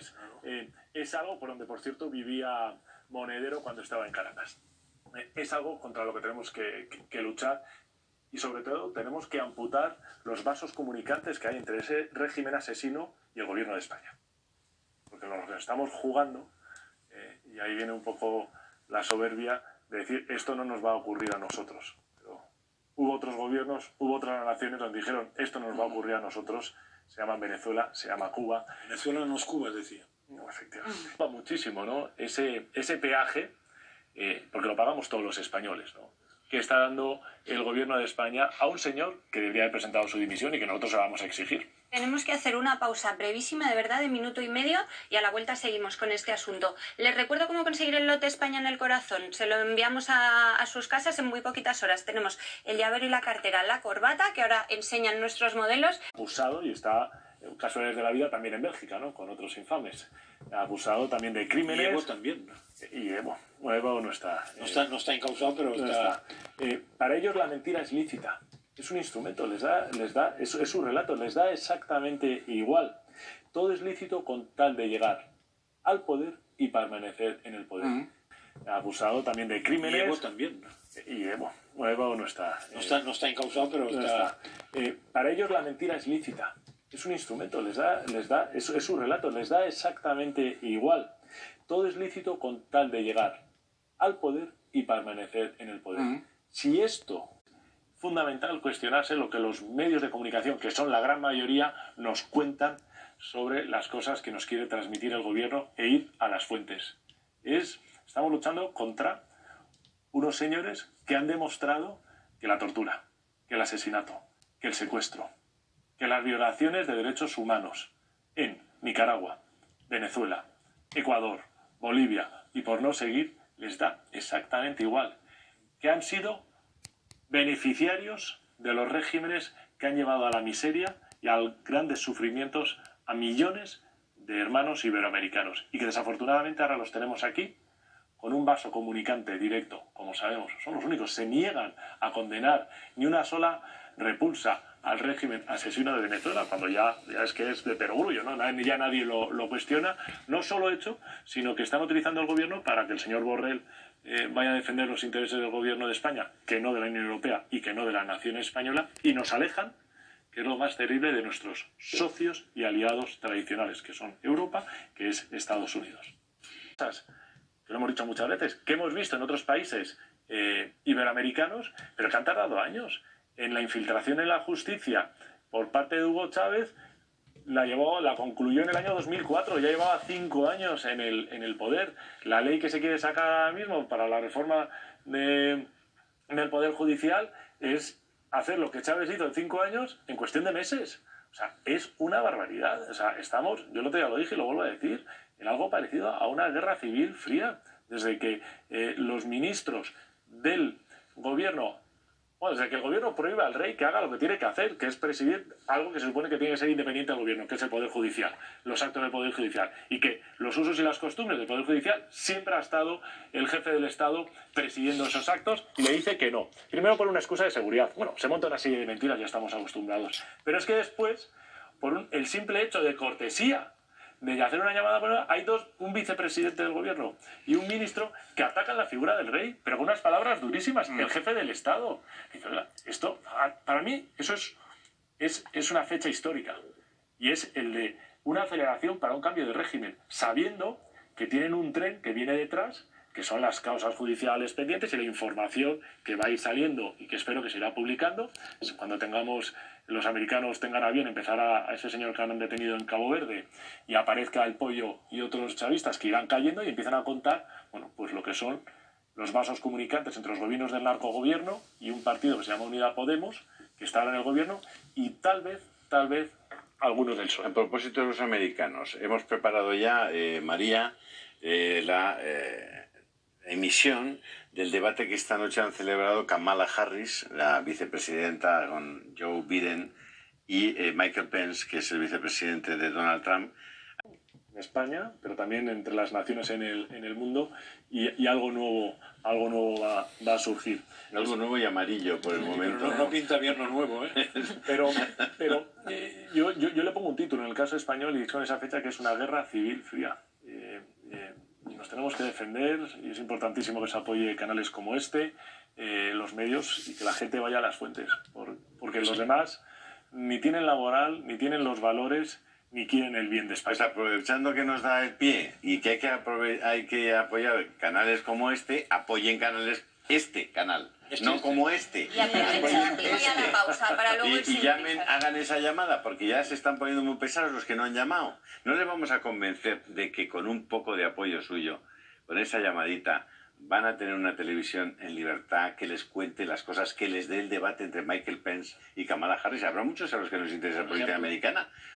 españoles. Es algo por donde, por cierto, vivía Monedero cuando estaba en Caracas. Es algo contra lo que tenemos que luchar y, sobre todo, tenemos que amputar los vasos comunicantes que hay entre ese régimen asesino y el gobierno de España. Porque lo que estamos jugando, y ahí viene un poco la soberbia de decir esto no nos va a ocurrir a nosotros. Pero hubo otros gobiernos, hubo otras naciones donde dijeron esto nos va a ocurrir a nosotros. Se llama Venezuela, se llama Cuba. Venezuela no es Cuba, decía. No, efectivamente. Muchísimo, ¿no? Ese peaje, porque lo pagamos todos los españoles, ¿no? Que está dando el gobierno de España a un señor que debería haber presentado su dimisión y que nosotros se la vamos a exigir. Tenemos que hacer una pausa brevísima, de verdad, de 1,5 minutos, y a la vuelta seguimos con este asunto. Les recuerdo cómo conseguir el lote España en el corazón. Se lo enviamos a sus casas en muy poquitas horas. Tenemos el llavero y la cartera, la corbata, que ahora enseñan nuestros modelos. Acusado, y está, casualidades de la vida, también en Bélgica, ¿no? Con otros infames. Acusado también de crímenes. Y Evo también, ¿no? Y Evo. Bueno, Evo no está. No está incausado, pero no está. Para ellos la mentira es lícita. Es un instrumento, es su relato, les da exactamente igual. Todo es lícito con tal de llegar al poder y permanecer en el poder. Acusado también de crímenes. Y Evo también, ¿no? Y Evo. Bueno, Evo no está. No está incausado, pero está. Para ellos la mentira es lícita. Es un instrumento, es su relato, les da exactamente igual. Todo es lícito con tal de llegar al poder y permanecer en el poder. Si esto, fundamental cuestionarse lo que los medios de comunicación, que son la gran mayoría, nos cuentan sobre las cosas que nos quiere transmitir el gobierno e ir a las fuentes. Estamos luchando contra unos señores que han demostrado que la tortura, que el asesinato, que el secuestro, que las violaciones de derechos humanos en Nicaragua, Venezuela, Ecuador, Bolivia y por no seguir, les da exactamente igual, que han sido beneficiarios de los regímenes que han llevado a la miseria y a grandes sufrimientos a millones de hermanos iberoamericanos y que desafortunadamente ahora los tenemos aquí con un vaso comunicante directo, como sabemos, son los únicos, se niegan a condenar ni una sola repulsa al régimen asesino de Venezuela, cuando ya es que es de perogrullo, ¿no? Ya nadie lo cuestiona, no solo hecho, sino que están utilizando el gobierno para que el señor Borrell vaya a defender los intereses del gobierno de España, que no de la Unión Europea y que no de la nación española, y nos alejan, que es lo más terrible, de nuestros socios y aliados tradicionales, que son Europa, que es Estados Unidos. Que lo hemos dicho muchas veces, que hemos visto en otros países iberoamericanos, pero que han tardado años en la infiltración en la justicia por parte de Hugo Chávez. La concluyó en el año 2004, ya llevaba 5 años en el poder. La ley que se quiere sacar ahora mismo para la reforma del Poder Judicial es hacer lo que Chávez hizo en 5 años en cuestión de meses. O sea, es una barbaridad. O sea, yo el otro día lo dije y lo vuelvo a decir, en algo parecido a una guerra civil fría, desde que los ministros del gobierno, desde que el gobierno prohíbe al rey que haga lo que tiene que hacer, que es presidir algo que se supone que tiene que ser independiente del gobierno, que es el Poder Judicial, los actos del Poder Judicial, y que los usos y las costumbres del Poder Judicial siempre ha estado el jefe del Estado presidiendo esos actos, y le dice que no. Primero por una excusa de seguridad. Bueno, se monta una serie de mentiras, ya estamos acostumbrados. Pero es que después, por el simple hecho de cortesía, de hacer una llamada, hay un vicepresidente del gobierno y un ministro que atacan la figura del rey, pero con unas palabras durísimas, el jefe del Estado. Esto, para mí, eso es una fecha histórica, y es el de una aceleración para un cambio de régimen, sabiendo que tienen un tren que viene detrás, que son las causas judiciales pendientes y la información que va a ir saliendo y que espero que se irá publicando. Cuando los americanos tengan a bien empezar a ese señor que han detenido en Cabo Verde y aparezca el Pollo y otros chavistas que irán cayendo y empiezan a contar, pues lo que son los vasos comunicantes entre los gobiernos del narcogobierno y un partido que se llama Unidad Podemos, que está ahora en el gobierno, y tal vez algunos del PSOE. A propósito de los americanos, hemos preparado ya, María, la emisión del debate que esta noche han celebrado Kamala Harris, la vicepresidenta, con Joe Biden, y Michael Pence, que es el vicepresidente de Donald Trump. En España, pero también entre las naciones en el mundo, y algo nuevo va a surgir. Algo nuevo y amarillo por el momento. Pero no pinta invierno nuevo, ¿eh? Pero Yo le pongo un título en el caso español y con esa fecha que es una guerra civil fría. Nos tenemos que defender y es importantísimo que se apoye canales como este, los medios y que la gente vaya a las fuentes, porque los demás ni tienen la moral, ni tienen los valores, ni quieren el bien de España. Pues aprovechando que nos da el pie y que hay que apoyar canales como este, apoyen canales, este canal, no como este. Y aprovecha y voy a la pausa para luego Y llamen, hagan esa llamada, porque ya se están poniendo muy pesados los que no han llamado. No les vamos a convencer de que con un poco de apoyo suyo, con esa llamadita, van a tener una televisión en libertad que les cuente las cosas, que les dé el debate entre Michael Pence y Kamala Harris. Habrá muchos a los que nos interesa la política americana,